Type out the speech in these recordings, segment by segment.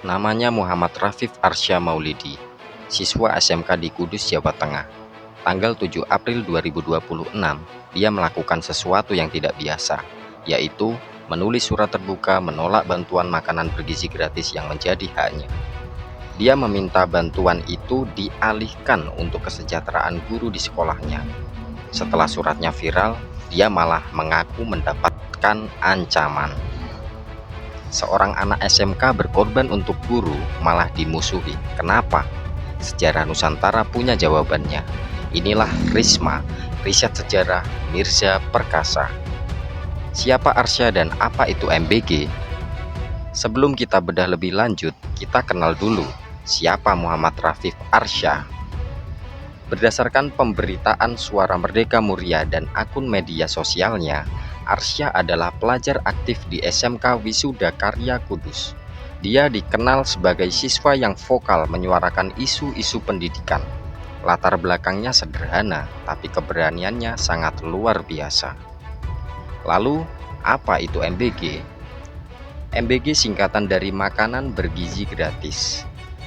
Namanya Muhammad Rafif Arsya Maulidi, siswa SMK di Kudus, Jawa Tengah. Tanggal 7 April 2026, dia melakukan sesuatu yang tidak biasa, yaitu menulis surat terbuka menolak bantuan makanan bergizi gratis yang menjadi haknya. Dia meminta bantuan itu dialihkan untuk kesejahteraan guru di sekolahnya. Setelah suratnya viral, dia malah mengaku mendapatkan ancaman. Seorang anak SMK berkorban untuk guru malah dimusuhi. Kenapa? Sejarah Nusantara punya jawabannya. Inilah Risma, Riset Sejarah Mirza Perkasa. Siapa Arsya dan apa itu MBG? Sebelum kita bedah lebih lanjut, kita kenal dulu siapa Muhammad Rafif Arsya. Berdasarkan pemberitaan Suara Merdeka Muria dan akun media sosialnya, Arsya adalah pelajar aktif di SMK Wisuda Karya Kudus. Dia dikenal sebagai siswa yang vokal menyuarakan isu-isu pendidikan. Latar belakangnya sederhana, tapi keberaniannya sangat luar biasa. Lalu, apa itu MBG? MBG singkatan dari Makanan Bergizi Gratis.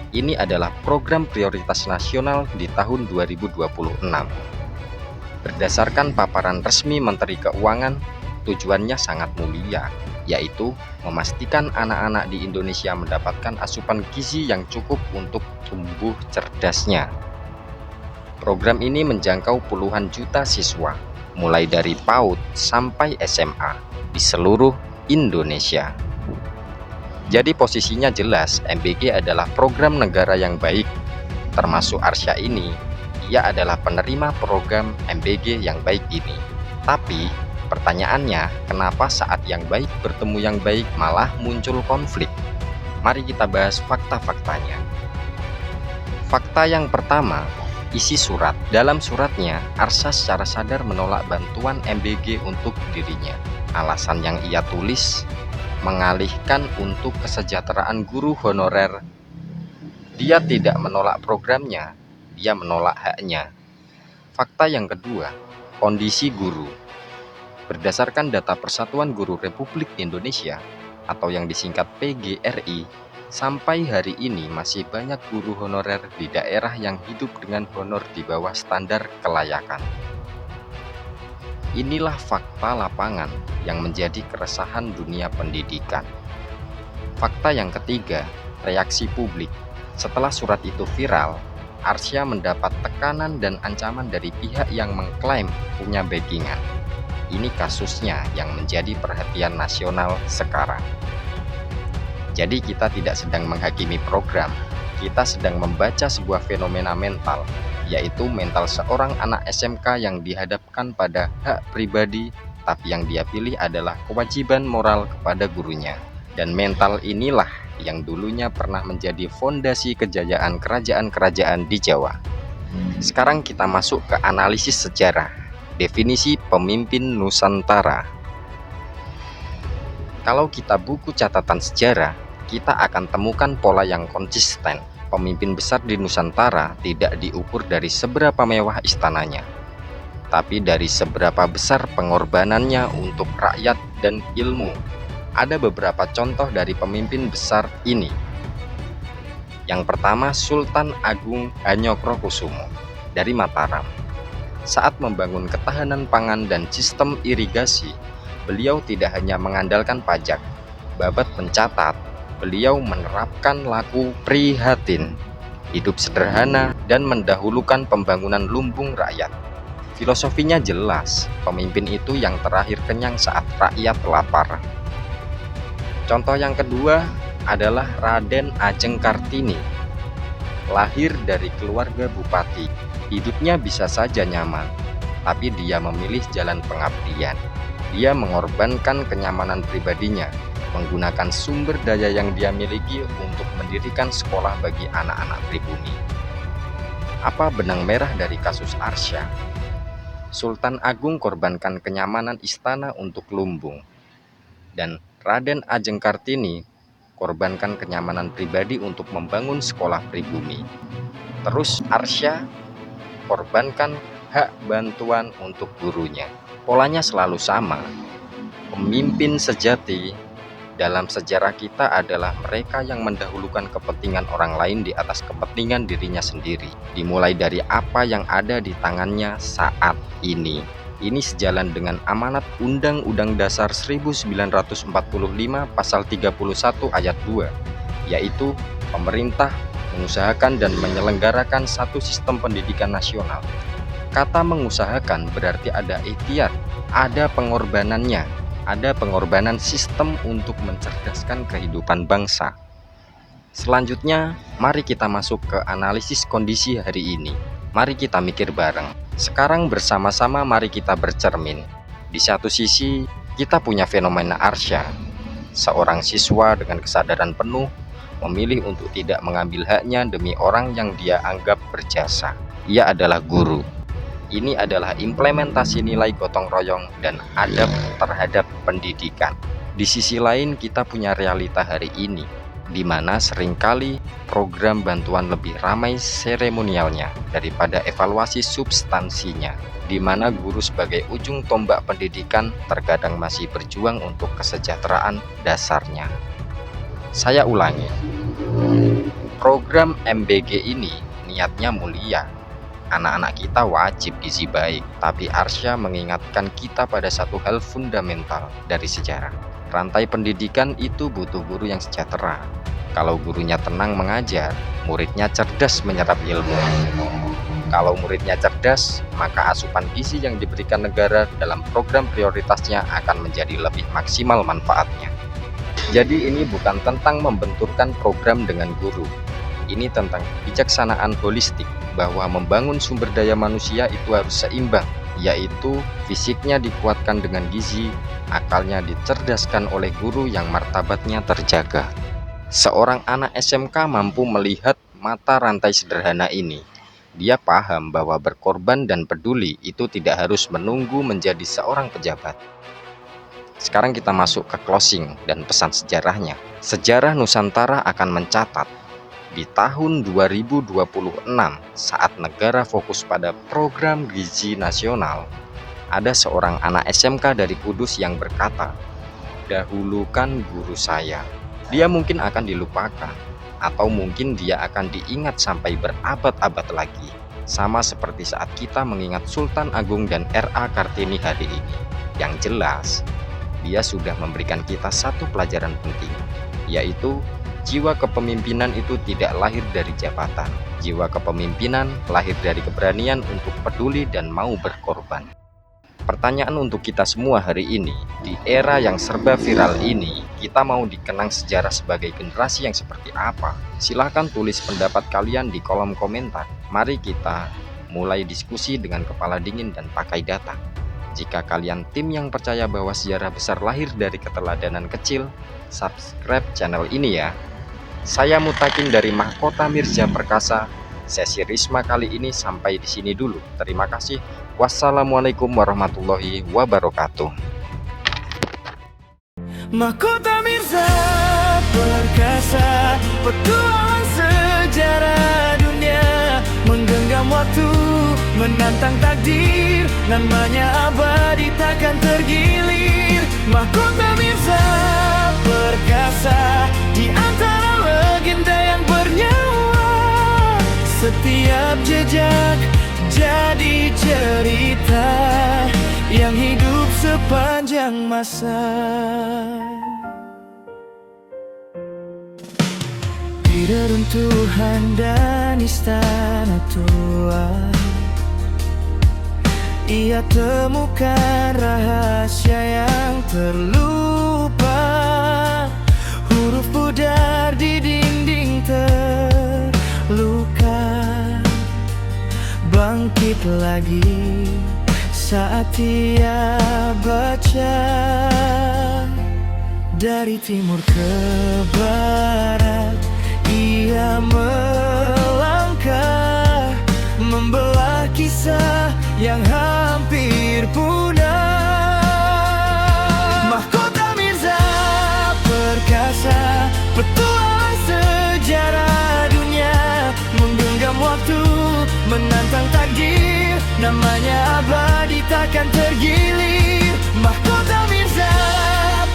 Ini adalah program prioritas nasional di tahun 2026. Berdasarkan paparan resmi Menteri Keuangan, tujuannya sangat mulia, yaitu memastikan anak-anak di Indonesia mendapatkan asupan gizi yang cukup untuk tumbuh cerdasnya. Program ini menjangkau puluhan juta siswa, mulai dari PAUD sampai SMA di seluruh Indonesia. Jadi posisinya jelas, MBG adalah program negara yang baik. Termasuk Arsya ini, ia adalah penerima program MBG yang baik ini. Tapi pertanyaannya, kenapa saat yang baik bertemu yang baik malah muncul konflik? Mari kita bahas fakta-faktanya. Fakta yang pertama, isi surat. Dalam suratnya, Arsya secara sadar menolak bantuan MBG untuk dirinya. Alasan yang ia tulis, mengalihkan untuk kesejahteraan guru honorer. Dia tidak menolak programnya, dia menolak haknya. Fakta yang kedua, kondisi guru. Berdasarkan data Persatuan Guru Republik Indonesia atau yang disingkat PGRI, sampai hari ini masih banyak guru honorer di daerah yang hidup dengan honor di bawah standar kelayakan. Inilah fakta lapangan yang menjadi keresahan dunia pendidikan. Fakta yang ketiga, reaksi publik. Setelah surat itu viral, Arsya mendapat tekanan dan ancaman dari pihak yang mengklaim punya backingan. Ini kasusnya yang menjadi perhatian nasional sekarang. Jadi kita tidak sedang menghakimi program, kita sedang membaca sebuah fenomena mental, yaitu mental seorang anak SMK yang dihadapkan pada hak pribadi, tapi yang dia pilih adalah kewajiban moral kepada gurunya. Dan mental inilah yang dulunya pernah menjadi fondasi kejayaan kerajaan-kerajaan di Jawa. Sekarang kita masuk ke analisis sejarah. Definisi pemimpin Nusantara. Kalau kita buku catatan sejarah, kita akan temukan pola yang konsisten. Pemimpin besar di Nusantara tidak diukur dari seberapa mewah istananya, tapi dari seberapa besar pengorbanannya untuk rakyat dan ilmu. Ada beberapa contoh dari pemimpin besar ini. Yang pertama, Sultan Agung Hanyokrokusumo dari Mataram. Saat membangun ketahanan pangan dan sistem irigasi, beliau tidak hanya mengandalkan pajak. Babat mencatat, beliau menerapkan laku prihatin, hidup sederhana, dan mendahulukan pembangunan lumbung rakyat. Filosofinya jelas, pemimpin itu yang terakhir kenyang saat rakyat lapar. Contoh yang kedua adalah Raden Ajeng Kartini. Lahir dari keluarga bupati, hidupnya bisa saja nyaman, tapi dia memilih jalan pengabdian. Dia mengorbankan kenyamanan pribadinya, menggunakan sumber daya yang dia miliki untuk mendirikan sekolah bagi anak-anak pribumi. Apa benang merah dari kasus Arsya? Sultan Agung korbankan kenyamanan istana untuk lumbung, dan Raden Ajeng Kartini korbankan kenyamanan pribadi untuk membangun sekolah pribumi. Terus Arsya korbankan hak bantuan untuk gurunya. Polanya selalu sama. Pemimpin sejati dalam sejarah kita adalah mereka yang mendahulukan kepentingan orang lain di atas kepentingan dirinya sendiri. Dimulai dari apa yang ada di tangannya saat ini. Ini sejalan dengan amanat Undang-Undang Dasar 1945 Pasal 31 Ayat 2, yaitu pemerintah mengusahakan dan menyelenggarakan satu sistem pendidikan nasional. Kata mengusahakan berarti ada ikhtiar, ada pengorbanannya, ada pengorbanan sistem untuk mencerdaskan kehidupan bangsa. Selanjutnya, mari kita masuk ke analisis kondisi hari ini. Mari kita mikir bareng. Sekarang bersama-sama mari kita bercermin. Di satu sisi, kita punya fenomena Arsya. Seorang siswa dengan kesadaran penuh memilih untuk tidak mengambil haknya demi orang yang dia anggap berjasa. Ia adalah guru. Ini adalah implementasi nilai gotong royong dan adab terhadap pendidikan. Di sisi lain, kita punya realita hari ini, di mana seringkali program bantuan lebih ramai seremonialnya daripada evaluasi substansinya, di mana guru sebagai ujung tombak pendidikan terkadang masih berjuang untuk kesejahteraan dasarnya. Saya ulangi, program MBG ini niatnya mulia. Anak-anak kita wajib gizi baik, tapi Arsya mengingatkan kita pada satu hal fundamental dari sejarah. Rantai pendidikan itu butuh guru yang sejahtera. Kalau gurunya tenang mengajar, muridnya cerdas menyerap ilmu. Kalau muridnya cerdas, maka asupan gizi yang diberikan negara dalam program prioritasnya akan menjadi lebih maksimal manfaatnya. Jadi ini bukan tentang membenturkan program dengan guru. Ini tentang kebijaksanaan holistik, bahwa membangun sumber daya manusia itu harus seimbang, yaitu fisiknya dikuatkan dengan gizi, akalnya dicerdaskan oleh guru yang martabatnya terjaga. Seorang anak SMK mampu melihat mata rantai sederhana ini. Dia paham bahwa berkorban dan peduli itu tidak harus menunggu menjadi seorang pejabat. Sekarang kita masuk ke closing dan pesan sejarahnya. Sejarah Nusantara akan mencatat di tahun 2026 saat negara fokus pada program gizi nasional, ada seorang anak SMK dari Kudus yang berkata, "Dahulukan guru saya." Dia mungkin akan dilupakan, atau mungkin dia akan diingat sampai berabad-abad lagi, sama seperti saat kita mengingat Sultan Agung dan R.A. Kartini hari ini. Yang jelas, dia sudah memberikan kita satu pelajaran penting, yaitu jiwa kepemimpinan itu tidak lahir dari jabatan. Jiwa kepemimpinan lahir dari keberanian untuk peduli dan mau berkorban. Pertanyaan untuk kita semua hari ini, di era yang serba viral ini, kita mau dikenang sejarah sebagai generasi yang seperti apa? Silahkan tulis pendapat kalian di kolom komentar. Mari kita mulai diskusi dengan kepala dingin dan pakai data. Jika kalian tim yang percaya bahwa sejarah besar lahir dari keteladanan kecil, subscribe channel ini ya. Saya Mutakin dari Mahkota Mirza Perkasa. Sesi Risma kali ini sampai di sini dulu. Terima kasih. Wassalamualaikum warahmatullahi wabarakatuh. Mahkota Mirza Perkasa, petualang sejarah dunia, menggenggam waktu, menantang takdir, namanya abadi takkan tergilir. Mahkota Mirza Perkasa, di antara legenda yang bernyawa, setiap jejak jadi cerita yang hidup sepanjang masa. Di reruntuhan dan istana tua, ia temukan rahasia yang terlupa. Huruf pudar di dinding terluka, bangkit lagi saat ia baca. Dari timur ke barat ia melangkah, membelah kisah yang hampir punah. Mahkota Mirza Perkasa, petualang sejarah dunia, menggenggam waktu, menantang takdir, namanya abadi takkan tergilir. Mahkota Mirza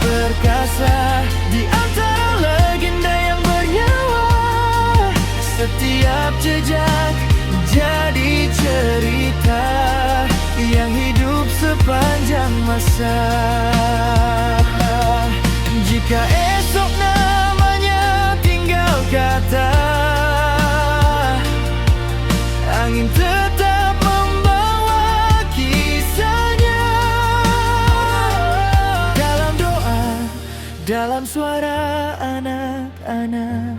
Perkasa, di jejak jadi cerita yang hidup sepanjang masa. Jika esok namanya tinggal kata, angin tetap membawa kisahnya. Dalam doa, dalam suara anak-anak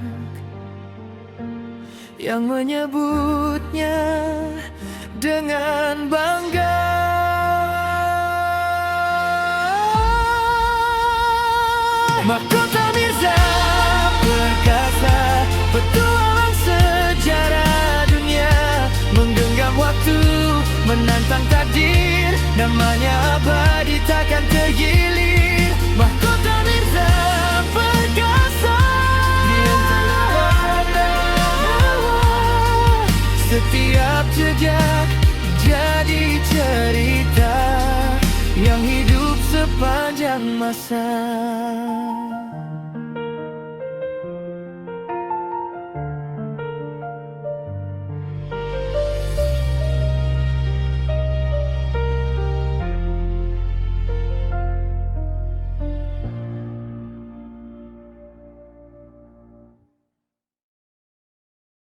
yang menyebutnya dengan bangga. Mahkota Mirza perkasa, petualang sejarah dunia, menggenggam waktu, menantang takdir, namanya abadi takkan tergilir. Mahkota Mirza perkasa, dia tak ada. Setiap jejak jadi cerita yang hidup sepanjang masa.